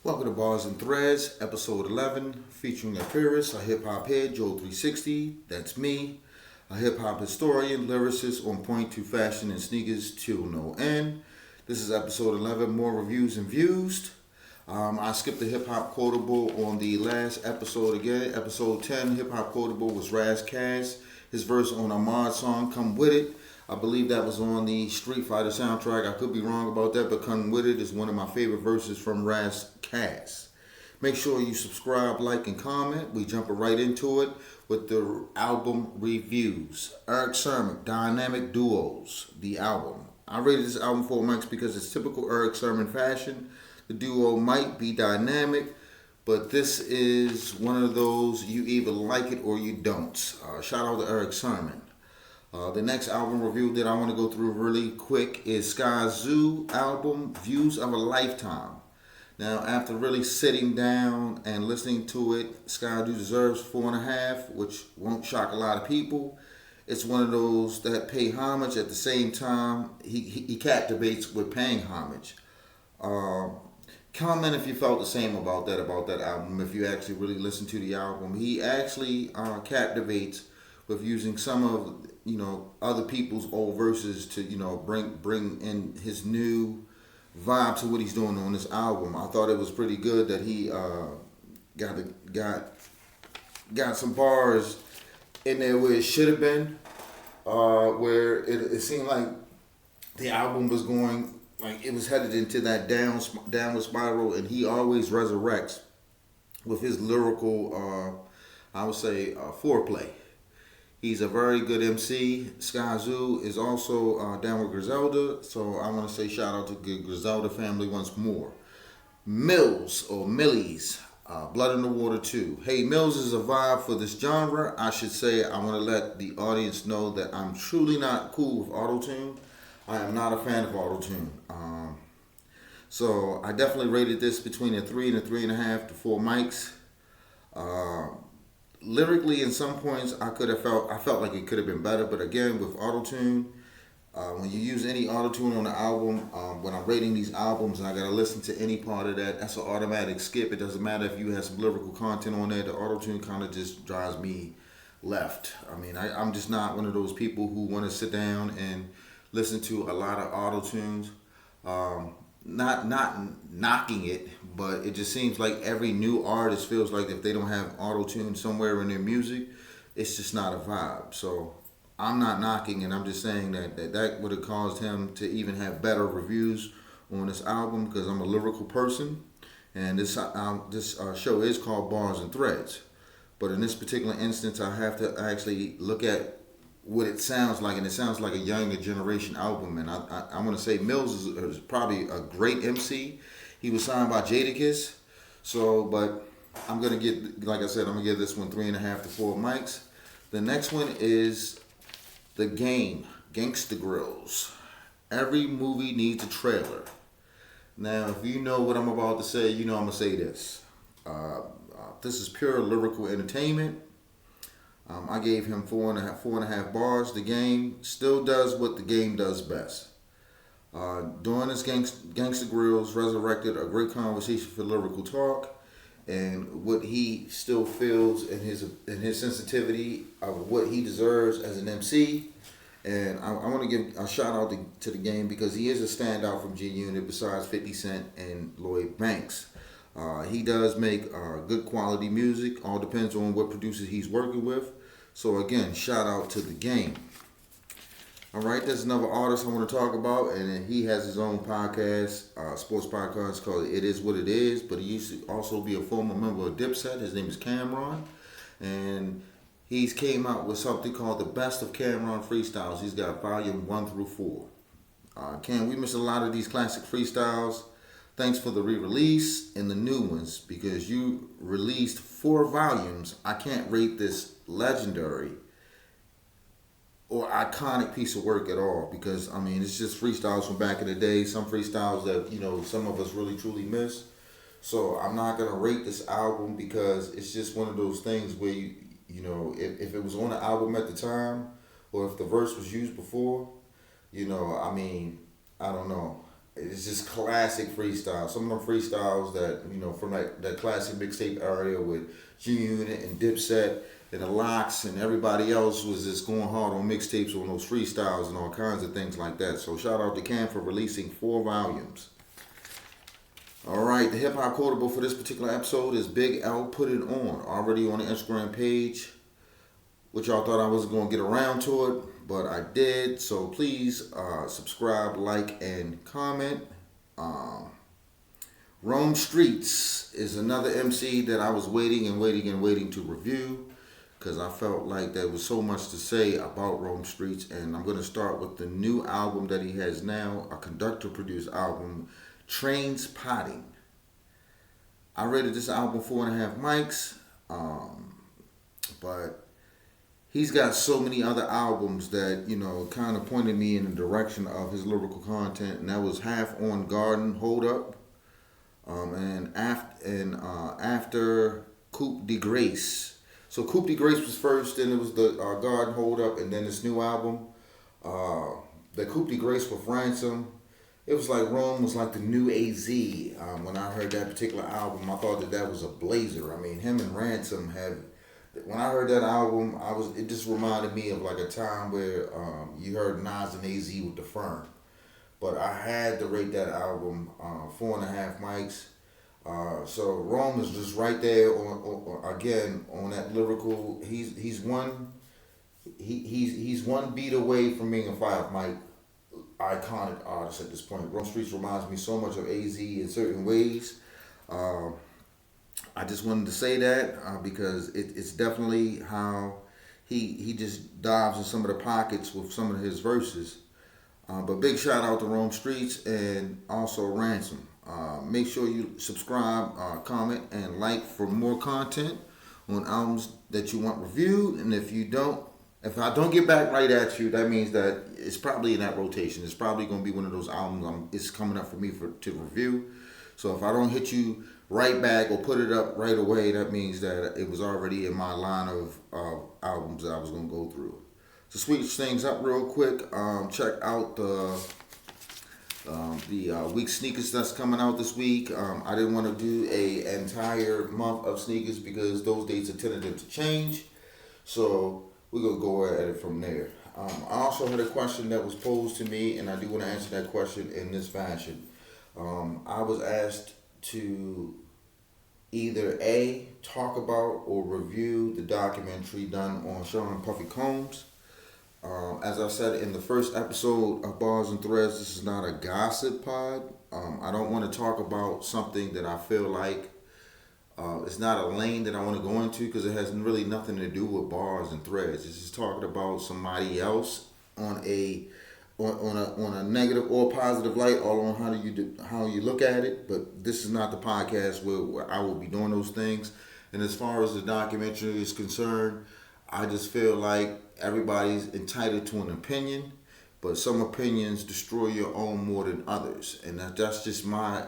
Welcome to Bars and Threads, episode 11, featuring a purist, a hip hop head, Jhob 360. That's me, a hip hop historian, lyricist on point to fashion and sneakers till no end. This is episode 11, more reviews and views. I skipped the hip hop quotable on the last episode again. Episode 10, hip hop quotable was Raz Kass. His verse on Ahmad's song, Come With It. I believe that was on the Street Fighter soundtrack. I could be wrong about that, but Come With It is one of my favorite verses from Raz Kass. Make sure you subscribe, like, and comment. We jump right into it with the album reviews. Eric Sermon, Dynamic Duos, the album. I rated this album 4 mics because it's typical Eric Sermon fashion. The duo might be dynamic, but this is one of those you either like it or you don't. Shout out to Eric Sermon. The next album review that I want to go through really quick is Skyzoo album, Views of a Lifetime. Now, after really sitting down and listening to it, Skyzoo deserves 4.5, which won't shock a lot of people. It's one of those that pay homage at the same time he captivates with paying homage. Comment if you felt the same about that album. If you actually really listen to the album, he actually captivates with using some of other people's old verses to bring in his new vibe to what he's doing on this album. I thought it was pretty good that he got some bars in there where it should have been, where it seemed like the album was going, like it was headed into that downward spiral, and he always resurrects with his lyrical, I would say, foreplay. He's a very good MC. Skyzoo is also down with Griselda, so I want to say shout out to the Griselda family once more. Mills, or Millies, Blood in the Water 2. Hey, Mills is a vibe for this genre. I should say I want to let the audience know that I'm truly not cool with auto-tune. I am not a fan of auto-tune. So I definitely rated this between a 3 and a 3.5 to 4 mics. Lyrically, in some points, I felt like it could have been better. But again, with auto-tune, when you use any auto-tune on the album, when I'm rating these albums and I gotta listen to any part of that, that's an automatic skip. It doesn't matter if you have some lyrical content on there. The auto-tune kind of just drives me left. I mean, I'm just not one of those people who want to sit down and listen to a lot of auto-tunes. Not knocking it, but it just seems like every new artist feels like if they don't have auto-tune somewhere in their music, it's just not a vibe. So I'm not knocking it. I'm just saying that would have caused him to even have better reviews on this album, because I'm a lyrical person, and this show is called Bars and Threads. But in this particular instance, I have to actually look at what it sounds like, and it sounds like a younger generation album. And I want to say Mills is probably a great MC. He was signed by Jadakiss, but I'm gonna get, like I said, I'm gonna give this one 3.5 to 4 mics. The next one is The Game, Gangsta Grills. Every movie needs a trailer. Now, if you know what I'm about to say, I'm gonna say this. This is pure lyrical entertainment. I gave him 4.5 bars. The Game still does what The Game does best. During this Gangsta Grills resurrected a great conversation for lyrical talk, and what he still feels in his sensitivity of what he deserves as an MC. And I want to give a shout out to The Game, because he is a standout from G Unit besides 50 Cent and Lloyd Banks. He does make good quality music. All depends on what producers he's working with. So again, shout out to The Game. All right, there's another artist I want to talk about, and he has his own podcast, sports podcast called It Is What It Is. But he used to also be a former member of Dipset. His name is Cameron, and he's came out with something called the Best of Cameron Freestyles. He's got volume 1 through 4. We miss a lot of these classic freestyles. Thanks for the re-release and the new ones, because you released 4 volumes. I can't rate this legendary or iconic piece of work at all, because I mean, it's just freestyles from back in the day. Some freestyles that some of us really truly miss. So I'm not gonna rate this album, because it's just one of those things where if it was on the album at the time, or if the verse was used before, I don't know. It's just classic freestyle. Some of them freestyles that, from that classic mixtape area with G-Unit and Dipset and the Locks and everybody else was just going hard on mixtapes on those freestyles and all kinds of things like that. So shout out to Cam for releasing 4 volumes. All right, the hip hop quotable for this particular episode is Big L Put It On, already on the Instagram page, which y'all thought I wasn't going to get around to it, but I did. So please subscribe, like, and comment. Rome Streets is another MC that I was waiting to review because I felt like there was so much to say about Rome Streets, and I'm going to start with the new album that he has now, a conductor-produced album, Trains Potting. I rated this album 4.5 mics, but he's got so many other albums that, kind of pointed me in the direction of his lyrical content, and that was Half on Garden Hold Up, and after Coupe de Grace. So Coupe de Grace was first, then it was the Garden Hold Up, and then this new album, the Coupe de Grace with Ransom. It was like Rome was like the new AZ. When I heard that particular album, I thought that was a blazer. I mean, him and Ransom had. When I heard that album, it just reminded me of like a time where you heard Nas and AZ with The Firm. But I had to rate that album 4.5 mics. So Rome is just right there on that lyrical. He's one beat away from being a 5 mic iconic artist at this point. Rome Streets reminds me so much of AZ in certain ways. I just wanted to say that because it's definitely how he just dives in some of the pockets with some of his verses. But big shout out to Rome Streets and also Ransom. Make sure you subscribe, comment, and like for more content on albums that you want reviewed. And if I don't get back right at you, that means that it's probably in that rotation. It's probably going to be one of those albums it's coming up for me to review. So if I don't hit you right back or put it up right away, that means that it was already in my line of albums that I was going to go through. To switch things up real quick, check out the week sneakers that's coming out this week. I didn't want to do an entire month of sneakers because those dates are tentative to change. So we're going to go at it from there. I also had a question that was posed to me, and I do want to answer that question in this fashion. I was asked to either A, talk about or review the documentary done on Sean Puffy Combs. As I said in the first episode of Bars and Threads, this is not a gossip pod. I don't want to talk about something that I feel like it's not a lane that I want to go into because it has really nothing to do with Bars and Threads. It's just talking about somebody else on a negative or positive light, all on how you look at it. But this is not the podcast where I will be doing those things. And as far as the documentary is concerned, I just feel like everybody's entitled to an opinion, but some opinions destroy your own more than others, and that's just my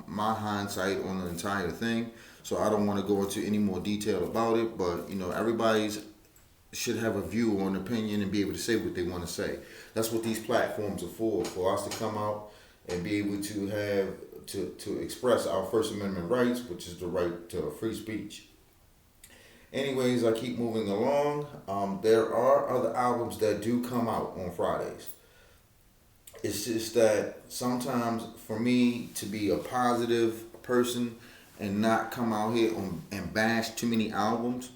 hindsight on the entire thing. So I don't want to go into any more detail about it, but everybody's should have a view or an opinion and be able to say what they want to say. That's what these platforms are for us to come out and be able to have to express our First Amendment rights, which is the right to free speech. Anyways, I keep moving along. There are other albums that do come out on Fridays. It's just that sometimes for me to be a positive person and not come out here and bash too many albums,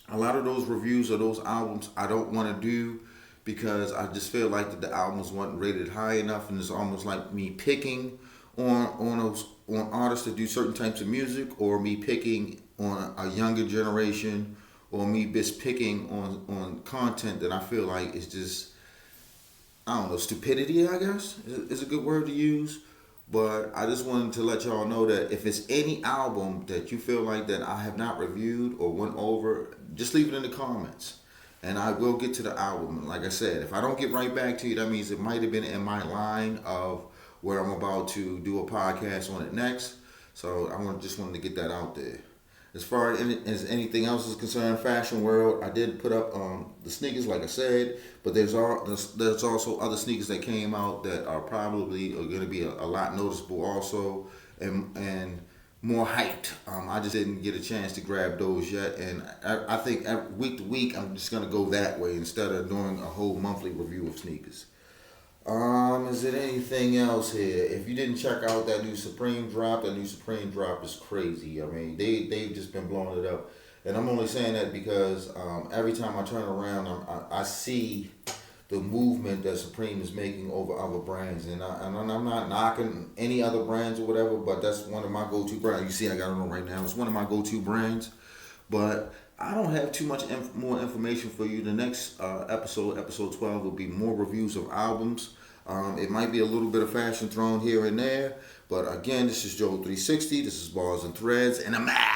a lot of those reviews of those albums I don't want to do because I just feel like that the albums weren't rated high enough, and it's almost like me picking on artists that do certain types of music, or me picking on a younger generation, or me just picking on content that I feel like is just, I don't know, stupidity, I guess is a good word to use. But I just wanted to let y'all know that if it's any album that you feel like that I have not reviewed or went over, just leave it in the comments and I will get to the album. Like I said, if I don't get right back to you, that means it might have been in my line of where I'm about to do a podcast on it next. So just wanted to get that out there. As far as anything else is concerned, fashion world, I did put up the sneakers, like I said, but there's also other sneakers that came out that are probably going to be a lot noticeable also, and more hyped. I just didn't get a chance to grab those yet, and I think week to week I'm just going to go that way instead of doing a whole monthly review of sneakers. Is there anything else here? If you didn't check out that new Supreme drop, is crazy. I mean, they've just been blowing it up, and I'm only saying that because every time I turn around, I see the movement that Supreme is making over other brands, and I'm not knocking any other brands or whatever, but that's one of my go-to brands. You see, I got it on right now. It's one of my go-to brands, but I don't have too much more information for you. The next episode 12, will be more reviews of albums. It might be a little bit of fashion thrown here and there, but again, this is Joe 360. This is Bars and Threads, and I'm out.